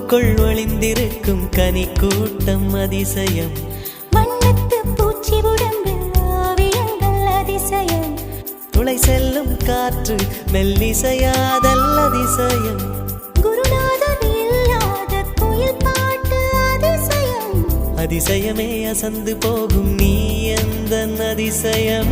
பூவுக்குள் ஒளிந்திருக்கும் கனி கூட்டம் அதிசயம். வண்ணத்து பூச்சி உடம்பில் ஓவியங்கள் அதிசயம். துளை செல்லும் காற்று மெல்லிசையாதல் அதிசயம். குருநாதர் இல்லாத குயில் பாட்டு அதிசயம். அதிசயமே அசந்து போகும் நீ எந்த அதிசயம்.